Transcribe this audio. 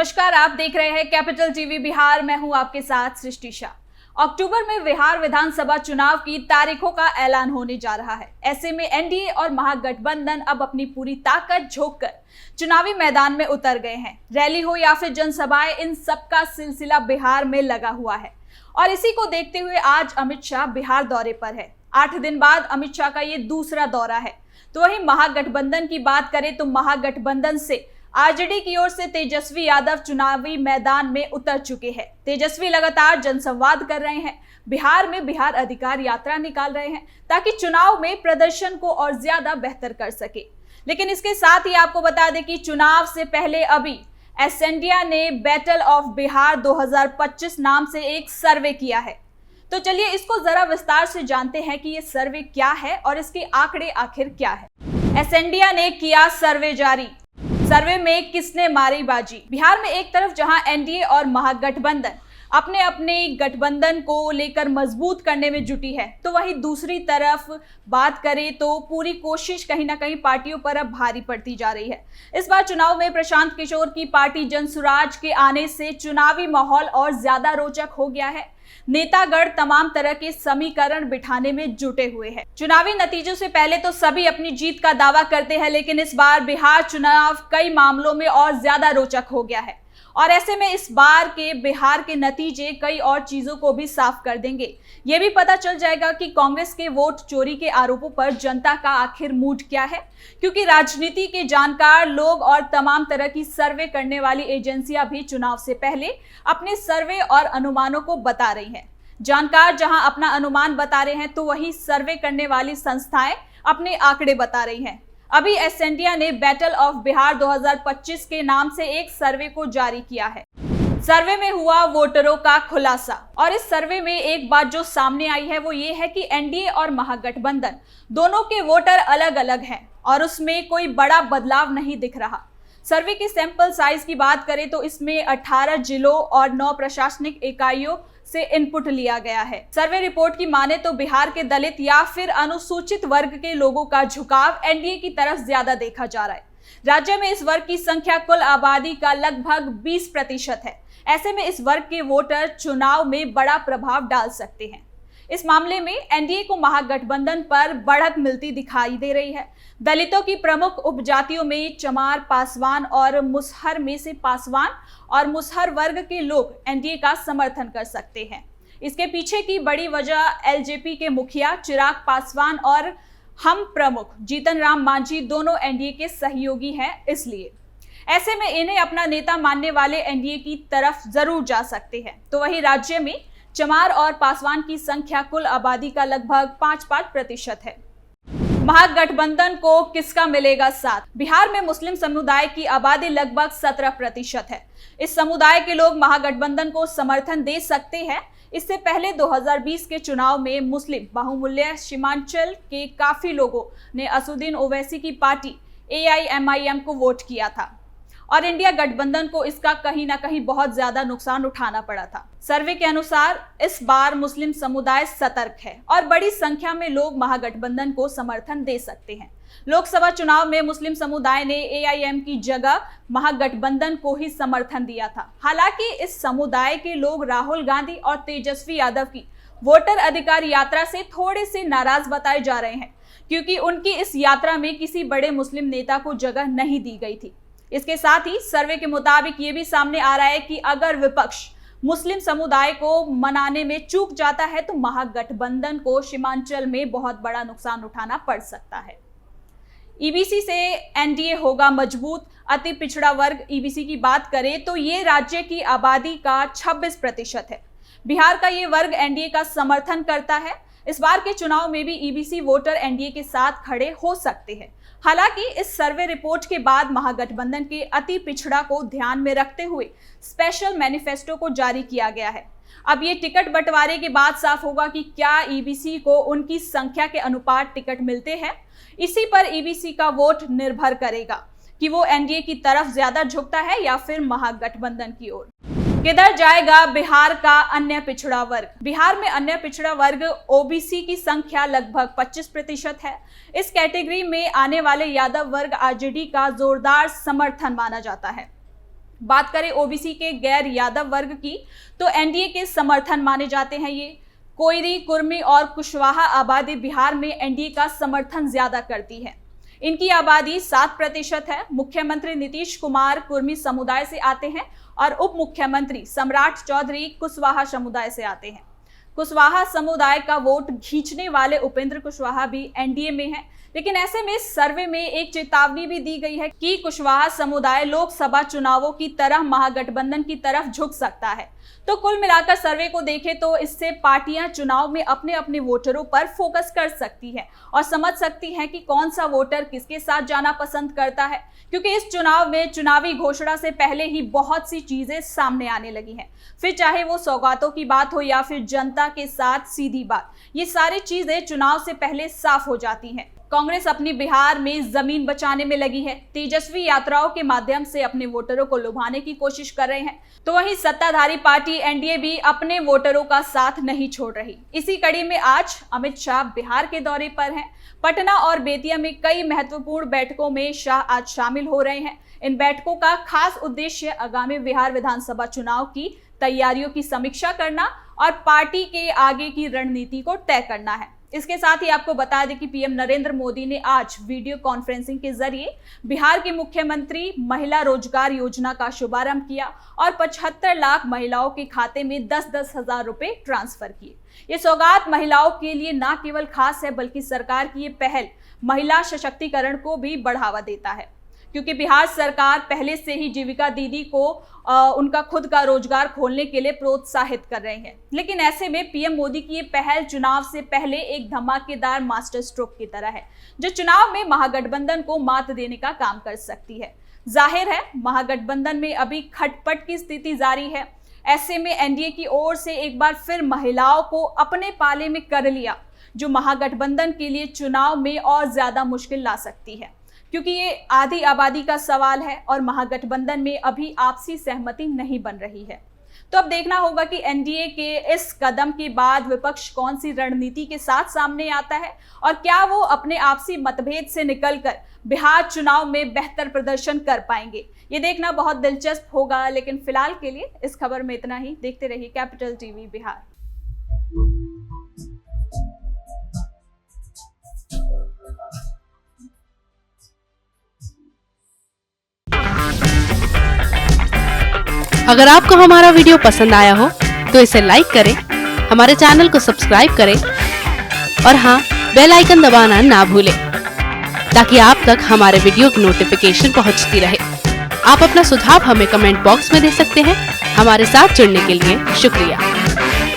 नमस्कार, आप देख रहे हैं कैपिटल टीवी बिहार। मैं हूं आपके साथ सृष्टि शाह। अक्टूबर में बिहार विधानसभा चुनाव की तारीखों का ऐलान होने जा रहा है। ऐसे में एनडीए और महागठबंधन अब अपनी पूरी ताकत झोंककर चुनावी मैदान में उतर गए हैं। रैली हो या फिर जनसभाएं, इन सब का सिलसिला बिहार में लगा हुआ है और इसी को देखते हुए आज अमित शाह बिहार दौरे पर है। 8 दिन बाद अमित शाह का ये दूसरा दौरा है। तो वहीं महागठबंधन की बात करें तो महागठबंधन से आरजेडी की ओर से तेजस्वी यादव चुनावी मैदान में उतर चुके हैं। तेजस्वी लगातार जनसंवाद कर रहे हैं, बिहार में बिहार अधिकार यात्रा निकाल रहे हैं ताकि चुनाव में प्रदर्शन को और ज्यादा बेहतर कर सके। लेकिन इसके साथ ही आपको बता दें कि चुनाव से पहले अभी एसएनडीए ने बैटल ऑफ बिहार 2025 नाम से एक सर्वे किया है। तो चलिए इसको जरा विस्तार से जानते हैं कि ये सर्वे क्या है और इसके आंकड़े आखिर क्या है। एसएनडीए ने किया सर्वे जारी। सर्वे में किसने मारी बाजी। बिहार में एक तरफ जहां एनडीए और महागठबंधन अपने अपने गठबंधन को लेकर मजबूत करने में जुटी है, तो वहीं दूसरी तरफ बात करें तो पूरी कोशिश कहीं ना कहीं पार्टियों पर अब भारी पड़ती जा रही है। इस बार चुनाव में प्रशांत किशोर की पार्टी जनसुराज के आने से चुनावी माहौल और ज्यादा रोचक हो गया है। नेतागण तमाम तरह के समीकरण बिठाने में जुटे हुए हैं। चुनावी नतीजों से पहले तो सभी अपनी जीत का दावा करते हैं, लेकिन इस बार बिहार चुनाव कई मामलों में और ज्यादा रोचक हो गया है और ऐसे में इस बार के बिहार के नतीजे कई और चीजों को भी साफ कर देंगे। ये भी पता चल जाएगा कि कांग्रेस के वोट चोरी के आरोपों पर जनता का आखिर मूड क्या है, क्योंकि राजनीति के जानकार लोग और तमाम तरह की सर्वे करने वाली एजेंसियां भी चुनाव से पहले अपने सर्वे और अनुमानों को बता रही हैं। जानकार जहां अपना अनुमान बता रहे हैं तो वही सर्वे करने वाली संस्थाएं अपने आंकड़े बता रही हैं। अभी एसएनडीए ने बैटल ऑफ बिहार 2025 के नाम से एक सर्वे को जारी किया है। सर्वे में हुआ वोटरों का खुलासा और इस सर्वे में एक बात जो सामने आई है वो ये है कि एनडीए और महागठबंधन दोनों के वोटर अलग अलग हैं और उसमें कोई बड़ा बदलाव नहीं दिख रहा। सर्वे की सैंपल साइज की बात करें तो इसमें 18 जिलों और 9 प्रशासनिक इकाइयों से इनपुट लिया गया है। सर्वे रिपोर्ट की माने तो बिहार के दलित या फिर अनुसूचित वर्ग के लोगों का झुकाव एनडीए की तरफ ज्यादा देखा जा रहा है। राज्य में इस वर्ग की संख्या कुल आबादी का लगभग 20% है। ऐसे में इस वर्ग के वोटर चुनाव में बड़ा प्रभाव डाल सकते हैं। इस मामले में एनडीए को महागठबंधन पर बढ़त मिलती दिखाई दे रही है। दलितों की प्रमुख उपजातियों में चमार, पासवान और मुसहर में से पासवान और मुसहर वर्ग के लोग एनडीए का समर्थन कर सकते हैं। इसके पीछे की बड़ी वजह एलजेपी के मुखिया चिराग पासवान और हम प्रमुख जीतन राम मांझी दोनों एनडीए के सहयोगी हैं, इसलिए ऐसे में इन्हें अपना नेता मानने वाले एनडीए की तरफ जरूर जा सकते हैं। तो वहीं राज्य में चमार और पासवान की संख्या कुल आबादी का लगभग 5% है। महागठबंधन को किसका मिलेगा साथ। बिहार में मुस्लिम समुदाय की आबादी लगभग 17% है। इस समुदाय के लोग महागठबंधन को समर्थन दे सकते हैं। इससे पहले 2020 के चुनाव में मुस्लिम बाहुल्य सीमांचल के काफी लोगों ने असदुद्दीन ओवैसी की पार्टी AIMIM को वोट किया था और इंडिया गठबंधन को इसका कहीं ना कहीं बहुत ज्यादा नुकसान उठाना पड़ा था। सर्वे के अनुसार इस बार मुस्लिम समुदाय सतर्क है और बड़ी संख्या में लोग महागठबंधन को समर्थन दे सकते हैं। लोकसभा चुनाव में मुस्लिम समुदाय ने AIM की जगह महागठबंधन को ही समर्थन दिया था। हालांकि इस समुदाय के लोग राहुल गांधी और तेजस्वी यादव की वोटर अधिकार यात्रा से थोड़े से नाराज बताए जा रहे हैं, क्योंकि उनकी इस यात्रा में किसी बड़े मुस्लिम नेता को जगह नहीं दी गई थी। इसके साथ ही सर्वे के मुताबिक ये भी सामने आ रहा है कि अगर विपक्ष मुस्लिम समुदाय को मनाने में चूक जाता है तो महागठबंधन को सीमांचल में बहुत बड़ा नुकसान उठाना पड़ सकता है। ईबीसी से एनडीए होगा मजबूत। अति पिछड़ा वर्ग ईबीसी की बात करें तो ये राज्य की आबादी का 26% है। बिहार का ये वर्ग एनडीए का समर्थन करता है। इस बार के चुनाव में भी ईबीसी वोटर एनडीए के साथ खड़े हो सकते हैं। हालांकि इस सर्वे रिपोर्ट के बाद महागठबंधन के अति पिछड़ा को ध्यान में रखते हुए स्पेशल मैनिफेस्टो को जारी किया गया है। अब ये टिकट बंटवारे के बाद साफ होगा कि क्या ईबीसी को उनकी संख्या के अनुपात टिकट मिलते हैं। इसी पर ईबीसी का वोट निर्भर करेगा कि वो एनडीए की तरफ ज्यादा झुकता है या फिर महागठबंधन की ओर। किधर जाएगा बिहार का अन्य पिछड़ा वर्ग। बिहार में अन्य पिछड़ा वर्ग ओबीसी की संख्या लगभग 25% है। इस कैटेगरी में आने वाले यादव वर्ग आरजेडी का जोरदार समर्थन माना जाता है। बात करें ओबीसी के गैर यादव वर्ग की, तो एनडीए के समर्थन माने जाते हैं। ये कोयरी, कुर्मी और कुशवाहा आबादी बिहार में एनडीए का समर्थन ज्यादा करती है। इनकी आबादी 7% है। मुख्यमंत्री नीतीश कुमार कुर्मी समुदाय से आते हैं और उप मुख्यमंत्री सम्राट चौधरी कुशवाहा समुदाय से आते हैं। कुशवाहा समुदाय का वोट खींचने वाले उपेंद्र कुशवाहा भी एनडीए में हैं, लेकिन ऐसे में सर्वे में एक चेतावनी भी दी गई है कि कुशवाहा समुदाय लोकसभा चुनावों की तरह महागठबंधन की तरफ झुक सकता है। तो कुल मिलाकर सर्वे को देखें तो इससे पार्टियां चुनाव में अपने अपने वोटरों पर फोकस कर सकती है और समझ सकती हैं कि कौन सा वोटर किसके साथ जाना पसंद करता है, क्योंकि इस चुनाव में चुनावी घोषणा से पहले ही बहुत सी चीजें सामने आने लगी हैं। फिर चाहे वो सौगातों की बात हो या फिर जनता के साथ सीधी बात, ये सारी चीजें चुनाव से पहले साफ हो जाती हैं। कांग्रेस अपनी बिहार में जमीन बचाने में लगी है, तेजस्वी यात्राओं के माध्यम से अपने वोटरों को लुभाने की कोशिश कर रहे हैं, तो वहीं सत्ताधारी पार्टी एनडीए भी अपने वोटरों का साथ नहीं छोड़ रही। इसी कड़ी में आज अमित शाह बिहार के दौरे पर हैं। पटना और बेतिया में कई महत्वपूर्ण बैठकों में शाह आज शामिल हो रहे हैं। इन बैठकों का खास उद्देश्य आगामी बिहार विधानसभा चुनाव की तैयारियों की समीक्षा करना और पार्टी के आगे की रणनीति को तय करना है। इसके साथ ही आपको बता दें कि पीएम नरेंद्र मोदी ने आज वीडियो कॉन्फ्रेंसिंग के जरिए बिहार के मुख्यमंत्री महिला रोजगार योजना का शुभारंभ किया और 75 लाख महिलाओं के खाते में 10-10 हजार रुपए ट्रांसफर किए। ये सौगात महिलाओं के लिए न केवल खास है, बल्कि सरकार की ये पहल महिला सशक्तिकरण को भी बढ़ावा देता है, क्योंकि बिहार सरकार पहले से ही जीविका दीदी को उनका खुद का रोजगार खोलने के लिए प्रोत्साहित कर रहे हैं। लेकिन ऐसे में पीएम मोदी की ये पहल चुनाव से पहले एक धमाकेदार मास्टर स्ट्रोक की तरह है, जो चुनाव में महागठबंधन को मात देने का काम कर सकती है। जाहिर है महागठबंधन में अभी खटपट की स्थिति जारी है। ऐसे में एनडीए की ओर से एक बार फिर महिलाओं को अपने पाले में कर लिया, जो महागठबंधन के लिए चुनाव में और ज्यादा मुश्किल ला सकती है, क्योंकि ये आधी आबादी का सवाल है और महागठबंधन में अभी आपसी सहमति नहीं बन रही है। तो अब देखना होगा कि एनडीए के इस कदम के बाद विपक्ष कौन सी रणनीति के साथ सामने आता है और क्या वो अपने आपसी मतभेद से निकलकर बिहार चुनाव में बेहतर प्रदर्शन कर पाएंगे। ये देखना बहुत दिलचस्प होगा, लेकिन फिलहाल के लिए इस खबर में इतना ही। देखते रहिए कैपिटल टीवी बिहार। अगर आपको हमारा वीडियो पसंद आया हो तो इसे लाइक करें, हमारे चैनल को सब्सक्राइब करें और हाँ, बेल आइकन दबाना ना भूलें, ताकि आप तक हमारे वीडियो की नोटिफिकेशन पहुंचती रहे। आप अपना सुझाव हमें कमेंट बॉक्स में दे सकते हैं। हमारे साथ जुड़ने के लिए शुक्रिया।